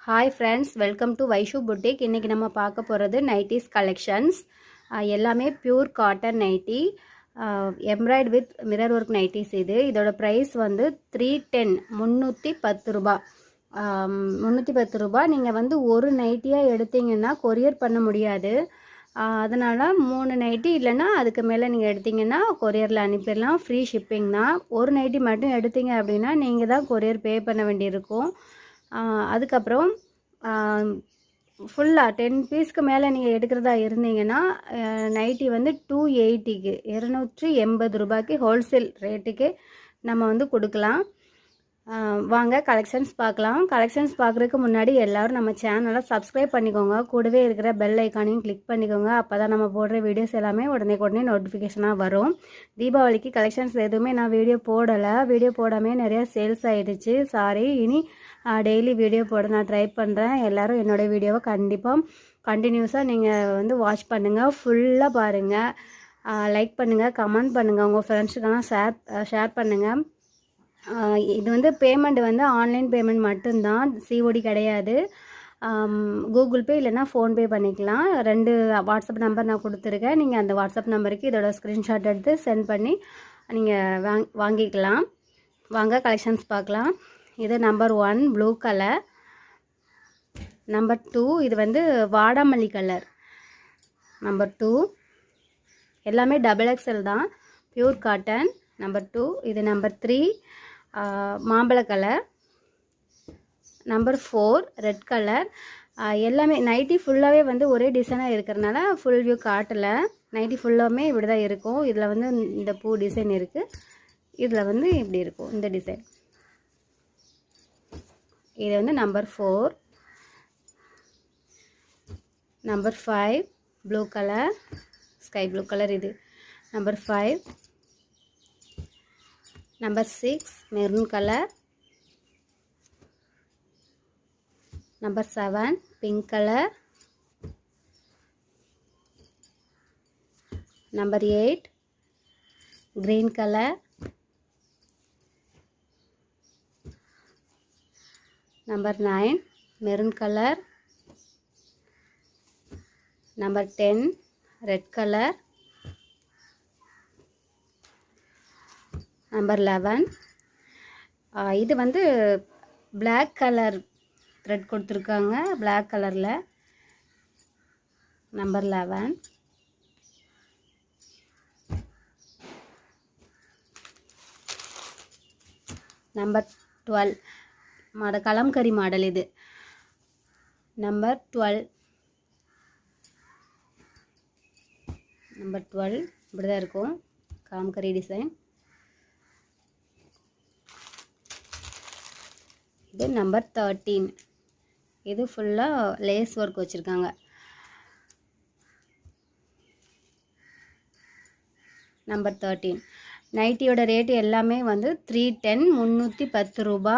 Hi friends, welcome to Vaishu boutique. இன்றைக்கி நம்ம பார்க்க போகிறது நைட்டிஸ் கலெக்ஷன்ஸ். எல்லாமே pure cotton nighty, embroidered with mirror work nighties. இதோட ப்ரைஸ் வந்து 310, 310 ரூபா. 310 ரூபா. நீங்கள் வந்து ஒரு நைட்டியாக எடுத்தீங்கன்னா கொரியர் பண்ண முடியாது. அதனால் 3 நைட்டி இல்லைன்னா அதுக்கு மேலே நீங்கள் எடுத்திங்கன்னா கொரியரில் அனுப்பிடலாம். ஃப்ரீ ஷிப்பிங் தான். ஒரு நைட்டி மட்டும் எடுத்தீங்க அப்படின்னா நீங்கள் தான் கொரியர் பே பண்ண வேண்டியிருக்கும். அதுக்கப்புறம் ஃபுல்லாக 10 பீஸ்க்கு மேலே நீங்கள் எடுக்கிறதா இருந்தீங்கன்னா நைட்டி வந்து 280க்கு 280 ரூபாய்க்கு ஹோல்சேல் ரேட்டுக்கு நம்ம வந்து கொடுக்கலாம். வாங்க கலெக்ஷன்ஸ் பார்க்கலாம். கலெக்ஷன்ஸ் பார்க்குறதுக்கு முன்னாடி எல்லோரும் நம்ம சேனலை சப்ஸ்கிரைப் பண்ணிக்கோங்க. கூடவே இருக்கிற பெல் ஐக்கானையும் கிளிக் பண்ணிக்கோங்க. அப்போ தான் நம்ம போடுற வீடியோஸ் எல்லாமே உடனே நோட்டிஃபிகேஷனாக வரும். தீபாவளிக்கு கலெக்ஷன்ஸ் எதுவுமே நான் வீடியோ போடலை. வீடியோ போடாமல் நிறையா சேல்ஸ் ஆகிடுச்சு. சாரி. இனி டெய்லி வீடியோ போட நான் ட்ரை பண்ணுறேன். எல்லோரும் என்னோடய வீடியோவை கண்டிப்பாக கண்டினியூஸாக நீங்கள் வந்து வாட்ச் பண்ணுங்கள். ஃபுல்லாக பாருங்கள். லைக் பண்ணுங்கள், கமெண்ட் பண்ணுங்கள், உங்கள் ஃப்ரெண்ட்ஸுக்கெல்லாம் ஷேர் பண்ணுங்கள். இது வந்து பேமெண்ட் வந்து ஆன்லைன் பேமெண்ட் மட்டும்தான், சிஓடி கிடையாது. கூகுள் பே இல்லைன்னா ஃபோன்பே பண்ணிக்கலாம். 2 வாட்ஸ்அப் நம்பர் நான் கொடுத்துருக்கேன். நீங்கள் அந்த வாட்ஸ்அப் நம்பருக்கு இதோட ஸ்க்ரீன்ஷாட் எடுத்து சென்ட் பண்ணி நீங்கள் வாங்கிக்கலாம். வாங்க கலெக்ஷன்ஸ் பார்க்கலாம். இது நம்பர் 1 ப்ளூ கலர். நம்பர் 2 இது வந்து வாடாமல்லி கலர். நம்பர் 2 எல்லாமே XXL தான், பியூர் காட்டன். நம்பர் 2 இது நம்பர் 3 மாம்பழ கலர். Number 4 red colour. எல்லாமே நைட்டி ஃபுல்லாகவே வந்து ஒரே டிசைனாக இருக்கிறதுனால ஃபுல் வியூ காட்டலை. நைட்டி ஃபுல்லாமே இப்படி தான் இருக்கும். இதில் வந்து இந்த பூ டிசைன் இருக்குது. இதில் வந்து இப்படி இருக்கும் இந்த டிசைன். இது வந்து number 4. Number 5 blue colour, sky blue colour. இது number 5. Number 6 maroon colour. Number 7 pink colour. Number 8 green colour. Number 9 maroon colour. Number 10 red colour. Number 11 இது வந்து பிளாக் கலர் த்ரெட் கொடுத்துருக்காங்க, பிளாக் கலரில். Number 11 number 12 Kalamkari model. இது number 12. Number 12 இப்படி தான் இருக்கும், kalamkari design. இது நம்பர் 13. இது ஃபுல்லாக லேஸ் ஒர்க் வச்சுருக்காங்க. நம்பர் 13 நைட்டியோட ரேட்டு எல்லாமே வந்து 310, 310 ரூபா.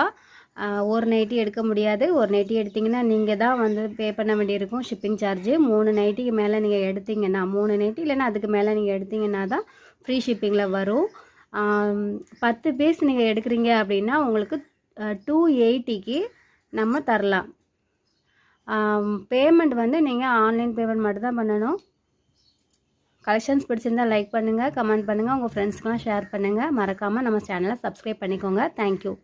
ஒரு நைட்டி எடுக்க முடியாது. ஒரு நைட்டி எடுத்திங்கன்னா நீங்கள் தான் வந்து பே பண்ண வேண்டியிருக்கும் ஷிப்பிங் சார்ஜு. 3 நைட்டிக்கு மேலே நீங்கள் எடுத்திங்கன்னா, 3 நைட்டி இல்லைன்னா அதுக்கு மேலே நீங்கள் எடுத்திங்கன்னா தான் ஃப்ரீ ஷிப்பிங்கில் வரும். 10 பீஸ் நீங்கள் எடுக்கிறீங்க அப்படின்னா உங்களுக்கு 280க்கு நம்ம தரலாம். பேமெண்ட் வந்து நீங்கள் ஆன்லைன் பேமெண்ட் மட்டும் தான் பண்ணணும். கலெக்ஷன்ஸ் பிடிச்சிருந்தால் லைக் பண்ணுங்கள், கமெண்ட் பண்ணுங்கள், உங்கள் ஃப்ரெண்ட்ஸ்க்கெலாம் ஷேர் பண்ணுங்கள். மறக்காமல் நம்ம சேனலை சப்ஸ்கிரைப் பண்ணிக்கோங்க. தேங்க்யூ.